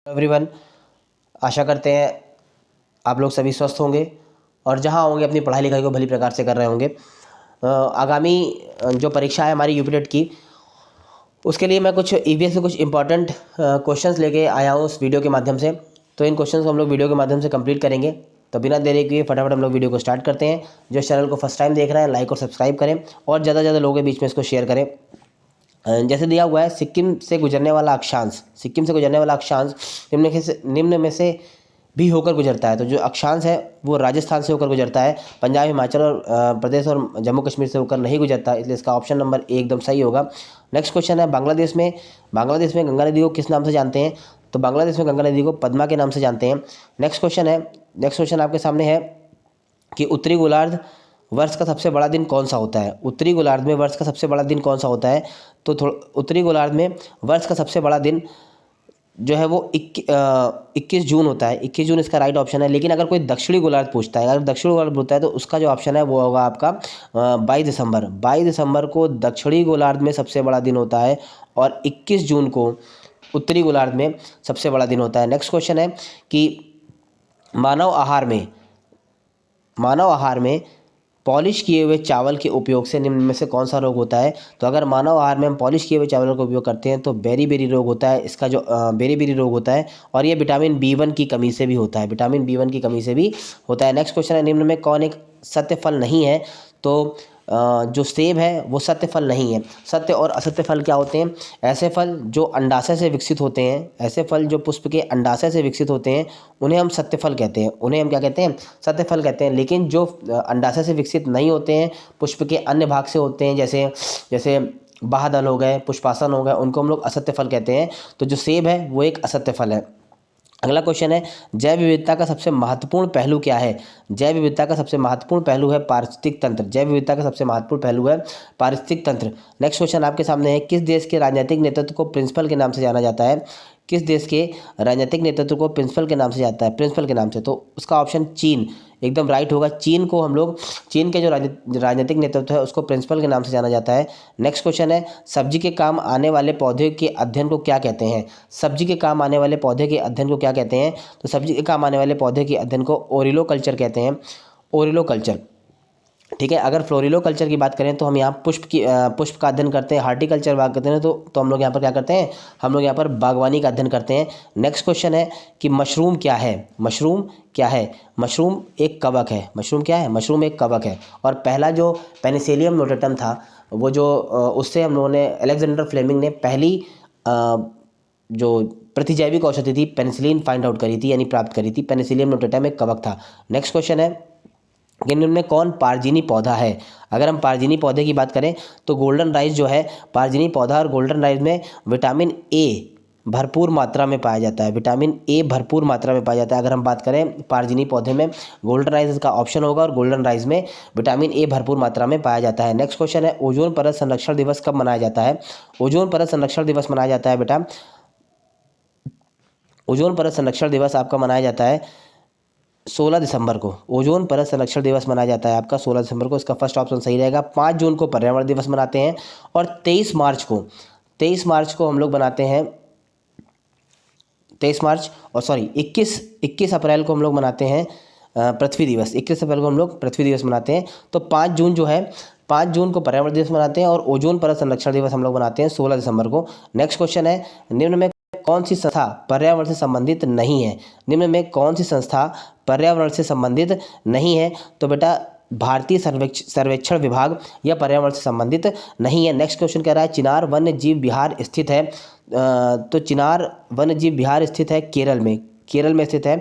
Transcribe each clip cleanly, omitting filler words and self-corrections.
Everyone, आशा करते हैं आप लोग सभी स्वस्थ होंगे और जहां होंगे अपनी पढ़ाई लिखाई को भली प्रकार से कर रहे होंगे। आगामी जो परीक्षा है हमारी यूपीटेट की, उसके लिए मैं कुछ ईवीएस से कुछ इंपॉर्टेंट क्वेश्चंस लेके आया हूँ उस वीडियो के माध्यम से। तो इन क्वेश्चंस को हम लोग वीडियो के माध्यम से कंप्लीट करेंगे। तो बिना देरी किए फटाफट हम लोग वीडियो को स्टार्ट करते हैं। जो चैनल को फर्स्ट टाइम देख रहे हैं, लाइक और सब्सक्राइब करें और ज़्यादा से ज़्यादा लोगों के बीच में इसको शेयर करें। जैसे दिया हुआ है, सिक्किम से गुजरने वाला अक्षांश निम्न में से भी होकर गुजरता है। तो जो अक्षांश है वो राजस्थान से होकर गुजरता है, पंजाब, हिमाचल और प्रदेश और जम्मू कश्मीर से होकर नहीं गुजरता, इसलिए इसका ऑप्शन नंबर ए एकदम सही होगा। नेक्स्ट क्वेश्चन है, बांग्लादेश में गंगा नदी को किस नाम से जानते हैं? तो बांग्लादेश में गंगा नदी को पद्मा के नाम से जानते हैं। नेक्स्ट क्वेश्चन आपके सामने है कि उत्तरी गोलार्ध वर्ष का सबसे बड़ा दिन कौन सा होता है? उत्तरी गोलार्ध में वर्ष का सबसे बड़ा दिन कौन सा होता है? तो उत्तरी गोलार्ध में वर्ष का सबसे बड़ा दिन जो है वो 21 जून होता है। 21 जून इसका राइट ऑप्शन है। लेकिन अगर कोई दक्षिणी गोलार्ध पूछता है, अगर दक्षिणी गोलार्ध पूछता है तो उसका जो ऑप्शन है वो होगा आपका 22 दिसंबर। 22 दिसंबर को दक्षिणी गोलार्ध में सबसे बड़ा दिन होता है और 21 जून को उत्तरी गोलार्ध में सबसे बड़ा दिन होता है। नेक्स्ट क्वेश्चन है कि मानव आहार में पॉलिश किए हुए चावल के उपयोग से निम्न में से कौन सा रोग होता है? तो अगर मानव आहार में हम पॉलिश किए हुए चावल का उपयोग करते हैं तो बेरी रोग होता है। इसका जो बेरी रोग होता है और ये विटामिन B1 की कमी से भी होता है, विटामिन B1 की कमी से भी होता है। नेक्स्ट क्वेश्चन है, निम्न में कौन एक सत्य फल नहीं है? तो जो सेब है वो सत्य फल नहीं है। सत्य और असत्य फल क्या होते हैं? ऐसे फल जो अंडाशय से विकसित होते हैं, ऐसे फल जो पुष्प के अंडाशय से विकसित होते हैं, उन्हें हम सत्य फल कहते हैं। उन्हें हम क्या कहते हैं? सत्य फल कहते हैं। लेकिन जो अंडाशय से विकसित नहीं होते हैं, पुष्प के अन्य भाग से होते हैं, जैसे जैसे बाह्यदल हो गए, पुष्पासन हो गए, उनको हम लोग असत्य फल कहते हैं। तो जो सेब है वो एक असत्य फल है। अगला क्वेश्चन है, जैव विविधता का सबसे महत्वपूर्ण पहलू क्या है? जैव विविधता का सबसे महत्वपूर्ण पहलू है पारिस्थितिक तंत्र। जैव विविधता का सबसे महत्वपूर्ण पहलू है पारिस्थितिक तंत्र। नेक्स्ट क्वेश्चन आपके सामने है, किस देश के राजनीतिक नेतृत्व को प्रिंसिपल के नाम से जाना जाता है? किस देश के राजनीतिक नेतृत्व को प्रिंसिपल के नाम से जाता है? प्रिंसिपल के नाम से। तो उसका ऑप्शन चीन एकदम राइट होगा। चीन के जो राजनीतिक नेतृत्व है उसको प्रिंसिपल के नाम से जाना जाता है। नेक्स्ट क्वेश्चन है, सब्जी के काम आने वाले पौधे के अध्ययन को क्या कहते हैं? सब्जी के काम आने वाले पौधे के अध्ययन को क्या कहते हैं? तो सब्जी के काम आने वाले पौधे के अध्ययन को ओरिलोकल्चर कहते हैं। ओरिलोकल्चर, ठीक है। अगर फ्लोरिलोकल्चर की बात करें तो हम यहाँ पुष्प का अध्ययन करते हैं। हार्टिकल्चर बात करते हैं तो हम लोग यहाँ पर क्या करते हैं? हम लोग यहाँ पर बागवानी का अध्ययन करते हैं। नेक्स्ट क्वेश्चन है कि मशरूम क्या है? मशरूम क्या है? मशरूम एक कवक है। मशरूम क्या है? मशरूम एक कवक है। और पहला जो पेनिसिलियम नोटेटम था वो जो उससे हम लोगों ने, अलेक्जेंडर फ्लेमिंग ने पहली जो प्रतिजैविक औषधि थी पेनिसिलिन फाइंड आउट करी थी, यानी प्राप्त करी थी। पेनिसिलियम नोटेटम एक कवक था। नेक्स्ट क्वेश्चन है कि निम्न में कौन पारजीनी पौधा है? अगर हम पारजीनी पौधे की बात करें तो गोल्डन राइस जो है पारजीनी पौधा, और गोल्डन राइस में विटामिन ए भरपूर मात्रा में पाया जाता है। विटामिन ए भरपूर मात्रा में पाया जाता है। अगर हम बात करें पारजीनी पौधे में, गोल्डन राइस इसका ऑप्शन होगा और गोल्डन राइस में विटामिन ए भरपूर मात्रा में पाया जाता है। नेक्स्ट क्वेश्चन है, ओजोन परत संरक्षण दिवस कब मनाया जाता है? ओजोन परत संरक्षण दिवस मनाया जाता है बेटा, ओजोन परत संरक्षण दिवस आपका मनाया जाता है 16 दिसंबर को। ओजोन परत संरक्षण दिवस मनाया जाता है आपका 16 दिसंबर को। इसका फर्स्ट ऑप्शन सही रहेगा। 5 जून को पर्यावरण दिवस मनाते हैं और 23 मार्च को हम लोग बनाते हैं 21 अप्रैल को हम लोग मनाते हैं पृथ्वी दिवस। 21 अप्रैल को हम लोग पृथ्वी दिवस मनाते हैं। तो 5 जून जो है, 5 जून को पर्यावरण दिवस मनाते हैं और ओजोन परत संरक्षण दिवस हम लोग मनाते हैं 16 दिसंबर को। नेक्स्ट क्वेश्चन है, निम्न में कौन सी संस्था पर्यावरण से संबंधित नहीं है? निम्न में कौन सी संस्था पर्यावरण से संबंधित नहीं है? तो बेटा भारतीय सर्वेक्षण विभाग या पर्यावरण से संबंधित नहीं है। नेक्स्ट क्वेश्चन कह रहा है, चिनार वन्य जीव विहार स्थित है। तो चिनार वन्य जीव विहार स्थित है केरल में स्थित है।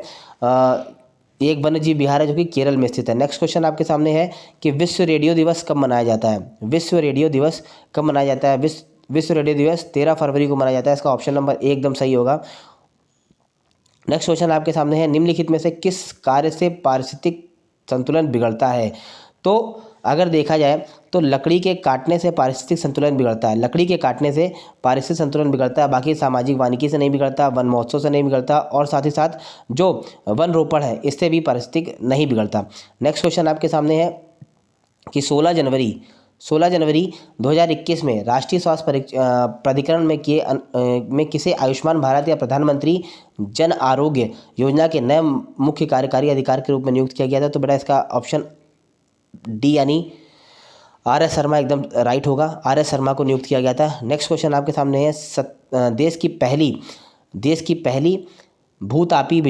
एक वन्य जीव विहार है जो कि केरल में स्थित है। नेक्स्ट क्वेश्चन आपके सामने है कि विश्व रेडियो दिवस कब मनाया जाता है? विश्व रेडियो दिवस कब मनाया जाता है? विश्व रेडियो दिवस 13 फरवरी को मनाया जाता है। इसका ऑप्शन नंबर ए एकदम सही होगा। नेक्स्ट क्वेश्चन आपके सामने है, निम्नलिखित में से किस कार्य से पारिस्थितिक संतुलन बिगड़ता है? तो अगर देखा जाए तो लकड़ी के काटने से पारिस्थितिक संतुलन बिगड़ता है। लकड़ी के काटने से पारिस्थितिक संतुलन बिगड़ता है, बाकी सामाजिक वानिकी से नहीं बिगड़ता, वन महोत्सव से नहीं बिगड़ता, और साथ ही साथ जो वन रोपण है इससे भी पारिस्थितिक नहीं बिगड़ता। नेक्स्ट क्वेश्चन आपके सामने है कि 16 जनवरी 2021 में राष्ट्रीय स्वास्थ्य प्राधिकरण में किसे आयुष्मान भारत या प्रधानमंत्री जन आरोग्य योजना के नए मुख्य कार्यकारी अधिकारी के रूप में नियुक्त किया गया था? तो बेटा इसका ऑप्शन डी यानी आर एस शर्मा एकदम राइट होगा। आर एस शर्मा को नियुक्त किया गया था। नेक्स्ट क्वेश्चन आपके सामने है, देश की पहली भूतापी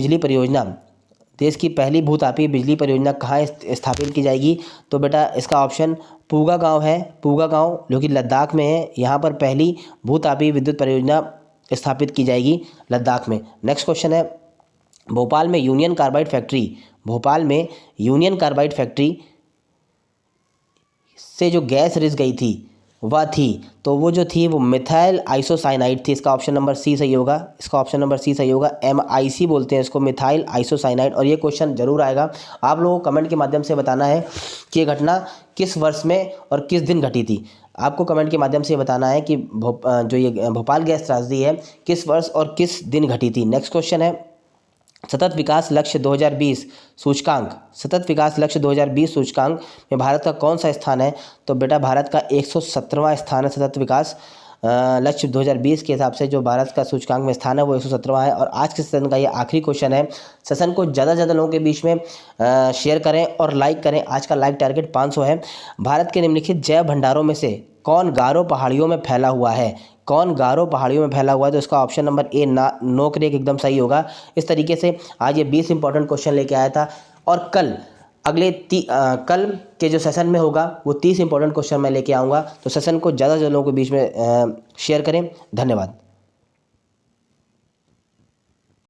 बिजली परियोजना कहाँ स्थापित की जाएगी? तो बेटा इसका ऑप्शन पूगा गांव है। पूगा गांव जो कि लद्दाख में है, यहाँ पर पहली भूतापी विद्युत परियोजना स्थापित की जाएगी लद्दाख में। नेक्स्ट क्वेश्चन है, भोपाल में यूनियन कार्बाइड फैक्ट्री से जो गैस रिस गई थी वह थी, तो वो जो थी वो मिथाइल आइसोसाइनाइड थी। इसका ऑप्शन नंबर सी सही होगा। MIC बोलते हैं इसको, मिथाइल आइसोसाइनाइड। और ये क्वेश्चन जरूर आएगा। आप लोगों को कमेंट के माध्यम से बताना है कि ये घटना किस वर्ष में और किस दिन घटी थी। आपको कमेंट के माध्यम से बताना है कि जो ये भोपाल गैस त्रासदी है किस वर्ष और किस दिन घटी थी। नेक्स्ट क्वेश्चन है, सतत विकास लक्ष्य 2020 सूचकांक में भारत का कौन सा स्थान है? तो बेटा भारत का 117वां स्थान है। सतत विकास लक्ष्य 2020 के हिसाब से जो भारत का सूचकांक में स्थान है वो 117वां है। और आज के सेशन का ये आखिरी क्वेश्चन है। सेशन को ज़्यादा से ज़्यादा लोगों के बीच में शेयर करें और लाइक करें। आज का लाइक टारगेट 500 है। भारत के निम्नलिखित जैव भंडारों में से कौन गारो पहाड़ियों में फैला हुआ है? तो इसका ऑप्शन नंबर ए नोकरेक एकदम सही होगा। इस तरीके से आज ये 20 इंपॉर्टेंट क्वेश्चन लेके आया था। और कल के जो सेशन में होगा वो 30 इंपॉर्टेंट क्वेश्चन मैं लेके आऊँगा। तो सेशन को ज़्यादा से ज़्यादा लोगों के बीच में शेयर करें। धन्यवाद।